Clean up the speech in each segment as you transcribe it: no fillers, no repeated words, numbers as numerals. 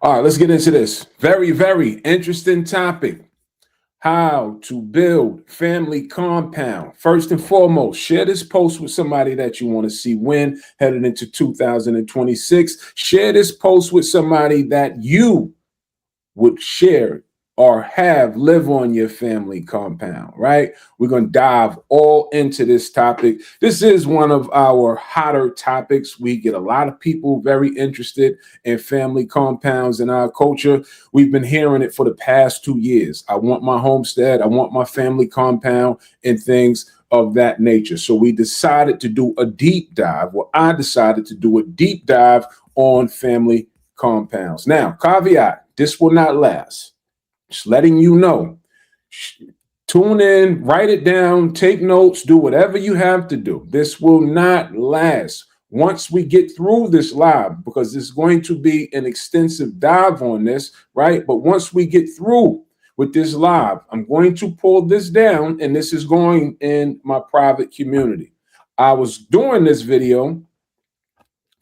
All right, let's get into this. Very, very interesting topic. How to build family compound. First and foremost, share this post with somebody that you want to see win headed into 2026. Share this post with somebody that you would share or have live on your family compound, right? We're going to dive all into this topic. This is one of our hotter topics. We get a lot of people very interested in family compounds in our culture. We've been hearing it for the past 2 years. I want my homestead. I want my family compound and things of that nature. So we decided to do a deep dive. Well, I decided to do a deep dive on family compounds. Now, caveat, this will not last. Just letting you know. Tune in, write it down, take notes, do whatever you have to do. This will not last. Once we get through this live, because it's going to be an extensive dive on this, right? But once we get through with this live, I'm going to pull this down, and this is going in my private community. I was doing this video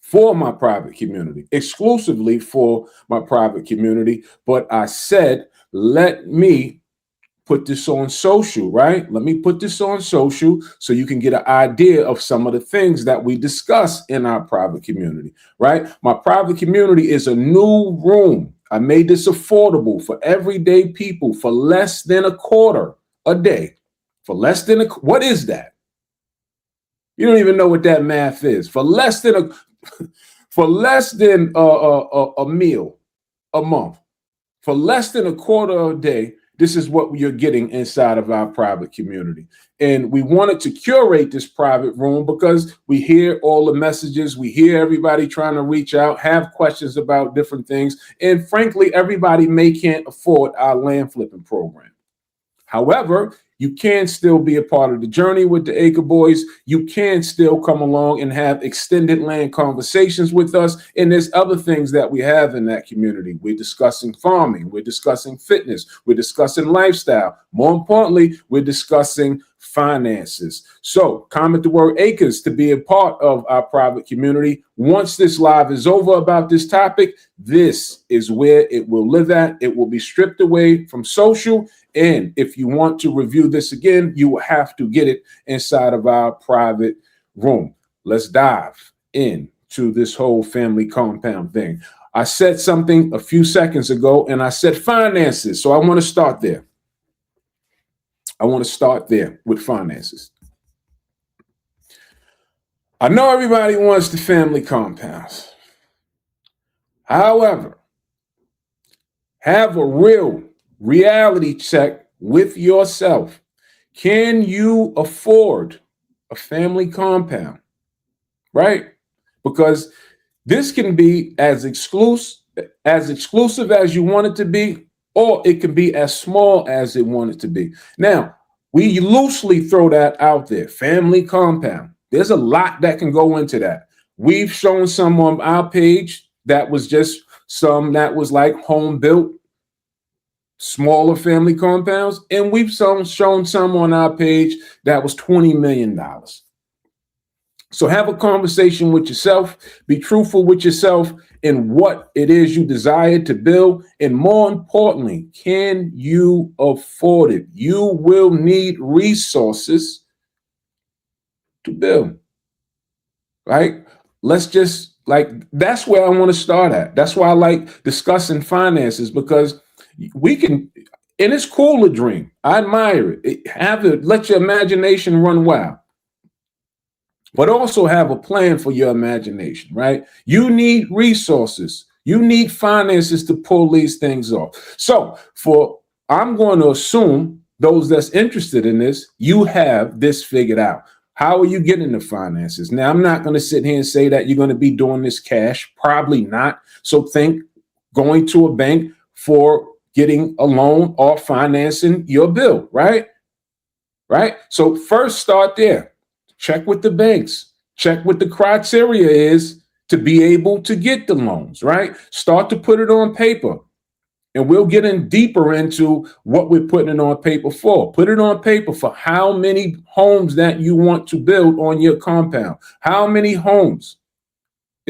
for my private community, exclusively for my private community, but I said, let me put this on social, right? Let me put this on social so you can get an idea of some of the things that we discuss in our private community, right? My private community is a new room. I made this affordable for everyday people for less than a quarter a day. For less than what is that? You don't even know what that math is. For less than a meal a month. For less than a quarter a day, this is what you're getting inside of our private community. And we wanted to curate this private room because we hear all the messages. We hear everybody trying to reach out, have questions about different things. And frankly, everybody can't afford our land flipping program. However, you can still be a part of the journey with the Acre Boys. You can still come along and have extended land conversations with us. And there's other things that we have in that community. We're discussing farming. We're discussing fitness. We're discussing lifestyle. More importantly, we're discussing finances. So comment the word acres to be a part of our private community. Once this live is over about this topic, this is where it will live at. It will be stripped away from social. And if you want to review this again, you will have to get it inside of our private room. Let's dive into this whole family compound thing. I said something a few seconds ago, and I said finances. So I want to start there. I want to start there with finances. I know everybody wants the family compounds. However, have a real reality check with yourself. Can you afford a family compound? Right? Because this can be as exclusive as you want it to be, or it can be as small as it wanted to be. Now, we loosely throw that out there, family compound. There's a lot that can go into that. We've shown some on our page that was just some that was like home built, smaller family compounds. And we've shown some on our page that was $20 million. So have a conversation with yourself, be truthful with yourself in what it is you desire to build. And more importantly, can you afford it? You will need resources to build, right? Let's just that's where I want to start at. That's why I like discussing finances, because we can, and it's cool to dream. I admire it. Let your imagination run wild. But also have a plan for your imagination, right? You need resources. You need finances to pull these things off. So I'm going to assume those that's interested in this, you have this figured out. How are you getting the finances? Now, I'm not going to sit here and say that you're going to be doing this cash. Probably not. So think going to a bank for getting a loan or financing your bill, right? Right? So first start there. Check with the banks. Check what the criteria is to be able to get the loans, right? Start to put it on paper. And we'll get in deeper into what we're putting it on paper for. Put it on paper for how many homes that you want to build on your compound. How many homes?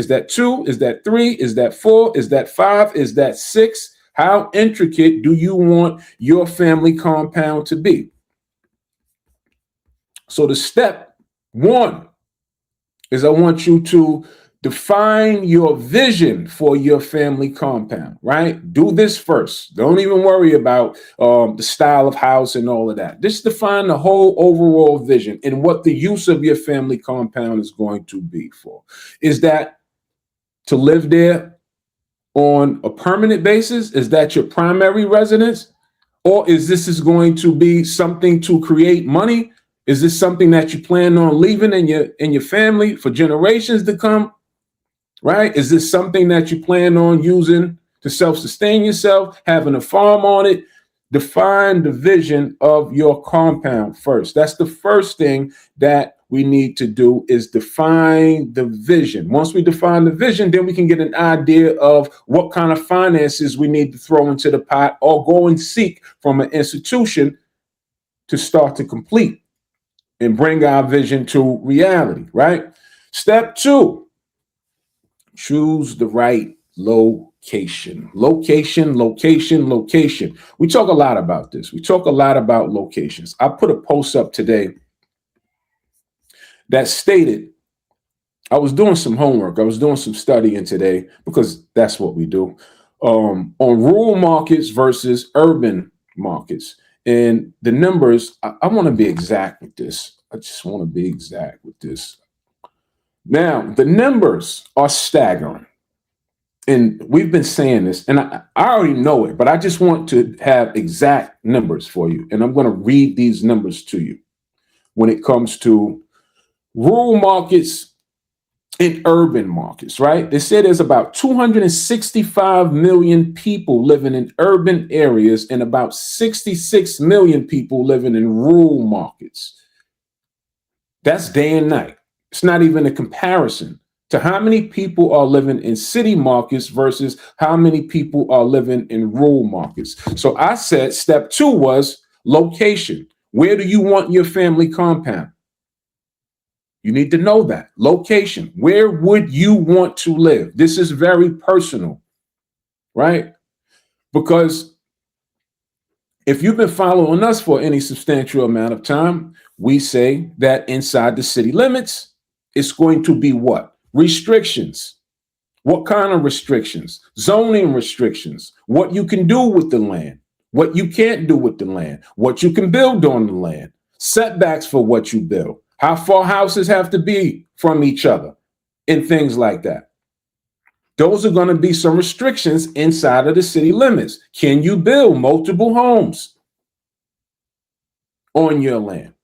Is that 2? Is that 3? Is that 4? Is that 5? Is that 6? How intricate do you want your family compound to be? So the step 1 is I want you to define your vision for your family compound, right? Do this first. Don't even worry about the style of house and all of that. Just define the whole overall vision and what the use of your family compound is going to be for. Is that to live there on a permanent basis? Is that your primary residence? Or is this going to be something to create money? Is this something that you plan on leaving in your family for generations to come? Right? Is this something that you plan on using to self-sustain yourself, having a farm on it? Define the vision of your compound first. That's the first thing that we need to do, is define the vision. Once we define the vision, then we can get an idea of what kind of finances we need to throw into the pot or go and seek from an institution to start to complete and bring our vision to reality, right? Step 2, choose the right location. Location, location, location. We talk a lot about this. We talk a lot about locations. I put a post up today that stated, I was doing some homework. I was doing some studying today because that's what we do, on rural markets versus urban markets. And the numbers, I want to be exact with this. I just want to be exact with this. Now, the numbers are staggering. And we've been saying this, and I already know it, but I just want to have exact numbers for you. And I'm going to read these numbers to you when it comes to rural markets and urban markets, right? They say there's about 265 million people living in urban areas and about 66 million people living in rural markets. That's day and night. It's not even a comparison to how many people are living in city markets versus how many people are living in rural markets. So I said step 2 was location. Where do you want your family compound? You need to know that. Location. Where would you want to live? This is very personal, right? Because if you've been following us for any substantial amount of time, we say that inside the city limits, it's going to be what? Restrictions. What kind of restrictions? Zoning restrictions. What you can do with the land. What you can't do with the land. What you can build on the land. Setbacks for what you build. How far houses have to be from each other and things like that. Those are going to be some restrictions inside of the city limits. Can you build multiple homes on your land?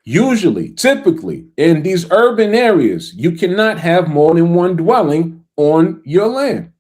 Usually, typically, in these urban areas, you cannot have more than one dwelling on your land.